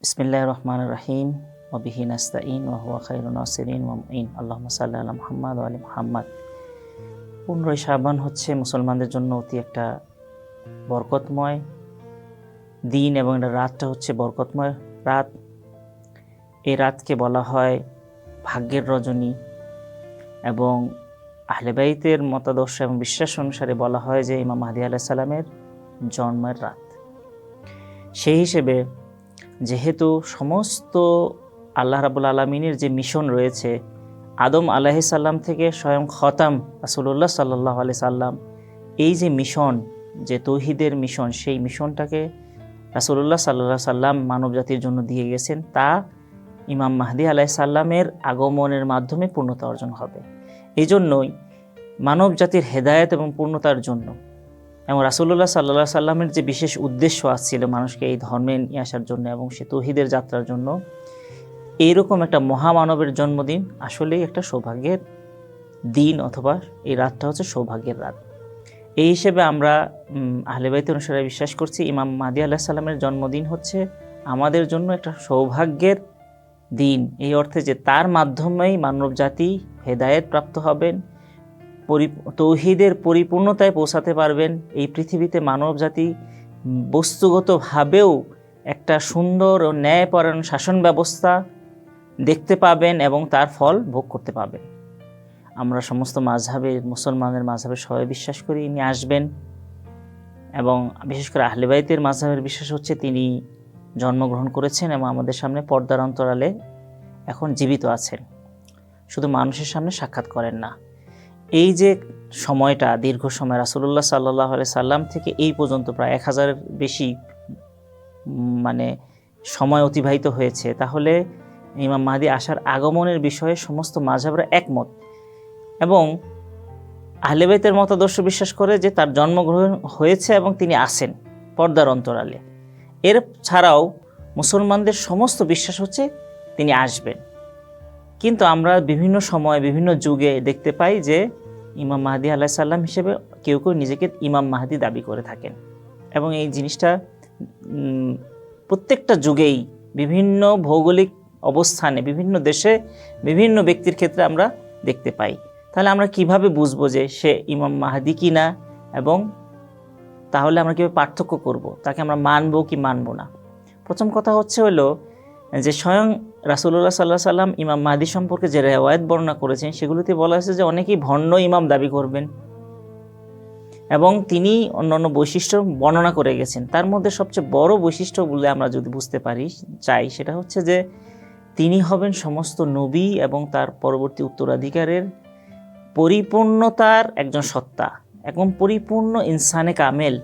বিসমিল্লাহির রহমানির রহিম ওয়া বিহি নাস্তাইন ওয়া হুয়া খায়রুন নাসিরিন ওয়া মুঈন আল্লাহুম্মা সাল্লি আলা মুহাম্মাদ ওয়া আলি মুহাম্মাদ। 15ই শাবান হচ্ছে মুসলমানদের জন্য অতি একটা বরকতময় দিন এবং এটা রাতটা হচ্ছে বরকতময় রাত। এই রাতকে বলা হয় ভাগ্যের রজনী এবং আহলে বাইতের মতাদর্শ এবং বিশ্বাস অনুসারে বলা হয় যে ইমাম মাহদী আলাইহিস সালামের জন্মের রাত। সেই হিসেবে যেহেতু সমস্ত আল্লাহ রাব্বুল আলামিনের যে মিশন রয়েছে, আদম আলাইহিস সালাম থেকে স্বয়ং খতাম রাসূলুল্লাহ সাল্লাল্লাহু আলাইহি সাল্লাম, এই যে মিশন, যে তৌহিদের মিশন, সেই মিশনটাকে রাসূলুল্লাহ সাল্লাল্লাহু আলাইহি সাল্লাম মানব জাতির জন্য দিয়ে গেছেন। তা ইমাম মাহদী আলাইহিস সালামের আগমনের মাধ্যমে পূর্ণতা অর্জন হবে। এই জন্যই মানব জাতির হেদায়েত এবং পূর্ণতার জন্য এবং রাসূলুল্লাহ সাল্লাল্লাহু আলাইহি সাল্লামের যে বিশেষ উদ্দেশ্য ছিল মানুষকে এই ধর্মে নিয়ে আসার জন্য এবং সে তৌহিদের যাত্রার জন্য, এইরকম একটা মহামানবের জন্মদিন আসলেই একটা সৌভাগ্যের দিন, অথবা এই রাতটা হচ্ছে সৌভাগ্যের রাত। এই হিসেবে আমরা আহলে বাইত অনুসারে বিশ্বাস করছি ইমাম মাহদী আলাইহিস সালামের জন্মদিন হচ্ছে আমাদের জন্য একটা সৌভাগ্যের দিন, এই অর্থে যে তার মাধ্যমেই মানব জাতি হেদায়েত প্রাপ্ত হবেন, তৌহিদের পরিপূর্ণতায় পৌঁছাতে পারবেন। এই পৃথিবীতে মানব জাতি বস্তুগতভাবেও একটা সুন্দর ও ন্যায়পরায়ণ শাসন ব্যবস্থা দেখতে পাবেন এবং তার ফল ভোগ করতে পাবেন। আমরা সমস্ত মাযহাবের, মুসলমানের মাযহাবের সবাই বিশ্বাস করি ইনি আসবেন, এবং বিশেষ করে আহলে বাইতের মাযহাবের বিশ্বাস হচ্ছে তিনি জন্মগ্রহণ করেছেন এবং আমাদের সামনে পর্দার অন্তরালে এখন জীবিত আছেন, শুধু মানুষের সামনে সাক্ষাৎ করেন না। এই যে সময়টা, দীর্ঘ সময় রাসূলুল্লাহ সাল্লাল্লাহু আলাইহি সাল্লাম থেকে এই পর্যন্ত প্রায় 1000-এর বেশি সময় অতিবাহিত হয়েছে, তাহলে ইমাম মাহদী আসার আগমনের বিষয়ে সমস্ত মাযহাবরা একমত এবং আহলে বাইতের মতাদর্শ বিশ্বাস করে যে তার জন্মগ্রহণ হয়েছে এবং তিনি আসেন পর্দার অন্তরালে। এর ছাড়াও মুসলমানদের সমস্ত বিশ্বাস হচ্ছে তিনি আসবেন। কিন্তু আমরা বিভিন্ন সময় বিভিন্ন যুগে দেখতে পাই যে ইমাম মাহদী আলাইহিস সালাম হিসেবে কেউ কেউ নিজেকে ইমাম মাহদী দাবি করে থাকেন, এবং এই জিনিসটা প্রত্যেকটা যুগেই বিভিন্ন ভৌগোলিক অবস্থানে বিভিন্ন দেশে বিভিন্ন ব্যক্তির ক্ষেত্রে আমরা দেখতে পাই। তাহলে আমরা কিভাবে বুঝবো যে সে ইমাম মাহদী কি না, এবং তাহলে আমরা কীভাবে পার্থক্য করব, তাকে আমরা মানবো কি মানবো না? প্রথম কথা হলো যে স্বয়ং রাসূলুল্লাহ সাল্লাল্লাহু আলাইহি সাল্লাম ইমাম মাহদী সম্পর্কে যে রিওয়ায়াত বর্ণনা করেছেন সেগুলোতে বলা হয়েছে যে অনেকেই ভণ্ড ইমাম দাবি করবেন এবং তিনি অন্যান্য বৈশিষ্ট্য বর্ণনা করে গেছেন। তার মধ্যে সবচেয়ে বড় বৈশিষ্ট্য বলে আমরা যদি বুঝতে চাই সেটা হচ্ছে যে তিনি হবেন সমস্ত নবী এবং তার পরবর্তী উত্তরাধিকারের পরিপূর্ণতার একজন সত্তা, একদম পরিপূর্ণ ইনসানে কামেল,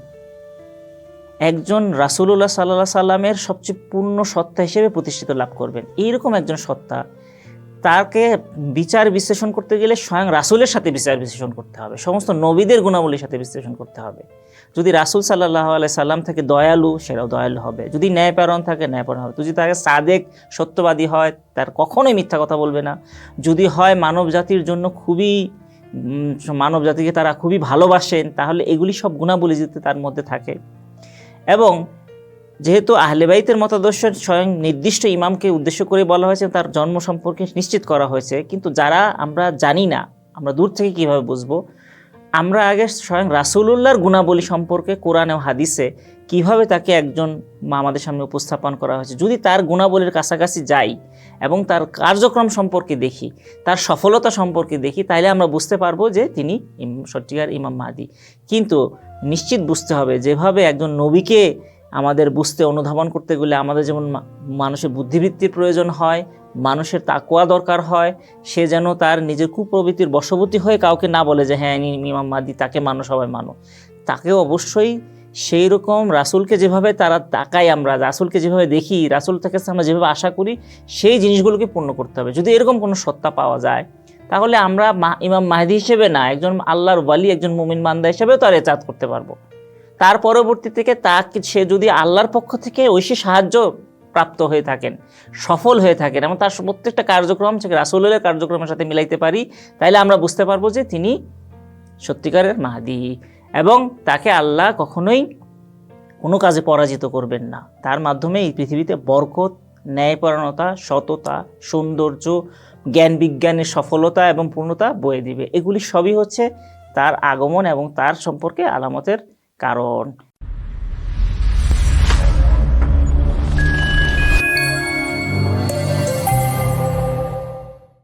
একজন রাসূলুল্লাহ সাল্লাল্লাহু আলাইহি সাল্লামের সবচেয়ে পূর্ণ সত্তা হিসেবে প্রতিষ্ঠিত লাভ করবেন। এইরকম একজন সত্তা, তাকে বিচার বিশ্লেষণ করতে গেলে স্বয়ং রাসূলের সাথে বিচার বিশ্লেষণ করতে হবে, সমস্ত নবীদের গুণাবলীর সাথে বিশ্লেষণ করতে হবে। যদি রাসূল সাল্লাল্লাহু আলাইহি সাল্লাম থেকে দয়ালু, সেটাও দয়ালু হবে। যদি ন্যায়পরায়ণ থাকে, ন্যায়পরায়ণ হবে। যদি তাকে সাদেক, সত্যবাদী হয়, তার কখনোই মিথ্যা কথা বলবে না। যদি হয় মানব জাতির জন্য মানব জাতিকে তারা খুবই ভালোবাসেন, তাহলে এগুলি সব গুণাবলী যদি তার মধ্যে থাকে। এবং যেহেতু আহলে বাইতের মতাদর্শ স্বয়ং নির্দিষ্ট ইমামকে উদ্দেশ্য করে বলা হয়েছে, তার জন্ম সম্পর্কে নিশ্চিত করা হয়েছে, কিন্তু যারা আমরা জানি না, আমরা দূর থেকে কিভাবে বুঝবো? আমরা আগে স্বয়ং রাসূলুল্লাহর গুণাবলী সম্পর্কে কোরআন ও হাদিসে কিভাবে তাকে একজন আমাদের সামনে উপস্থাপন করা হয়েছে, যদি তার গুণাবলীর কাছাকাছি যাই এবং তার কার্যক্রম সম্পর্কে দেখি, তার সফলতা সম্পর্কে দেখি, তাহলে আমরা বুঝতে পারবো যে তিনি সত্যিকার ইমাম মাহদী। কিন্তু নিশ্চিত বুঝতে হবে, যেভাবে একজন নবীকে আমাদের বুঝতে, অনুধাবন করতে গেলে আমাদের যেমন মানুষের বুদ্ধিবৃত্তির প্রয়োজন হয়, মানুষের তাকওয়া দরকার হয়, সে যেন তার নিজের কুপ্রবৃত্তির বশবর্তী হয়ে কাউকে না বলে যে হ্যাঁ ইমাম মাহদী, তাকে মানো, সবাই মানো। তাকেও অবশ্যই সেই রকম রাসূলকে যেভাবে তারা তাকাই, আমরা রাসূলকে যেভাবে দেখি, রাসূল থেকে আমরা যেভাবে আশা করি, সেই জিনিসগুলোকে পূর্ণ করতে হবে। যদি এরকম কোনো সত্তা পাওয়া যায়, তাহলে আমরা ইমাম মাহদী হিসেবে না, একজন আল্লাহর ওয়ালি, একজন মুমিন বান্দা হিসেবেও তার ইতাআত করতে পারবো। তার পরবর্তী থেকে সে যদি আল্লাহর পক্ষ থেকে ঐশী সাহায্য প্রাপ্ত হয়ে থাকেন, সফল হয়ে থাকেন এবং তার প্রত্যেকটা কার্যক্রম থেকে রাসূলের কার্যক্রমের সাথে মিলাইতে পারি, তাইলে আমরা বুঝতে পারবো যে তিনি সত্যিকারের মাহদী, এবং তাকে আল্লাহ কখনোই কোনো কাজে পরাজিত করবেন না। তার মাধ্যমে এই পৃথিবীতে বরকত ন্যায়পরায়ণতা, সততা, সৌন্দর্য, জ্ঞান বিজ্ঞানের সফলতা এবং পূর্ণতা বয়ে দিবে। এগুলি সবই হচ্ছে তার আগমন এবং তার সম্পর্কে আলামতের কারণ।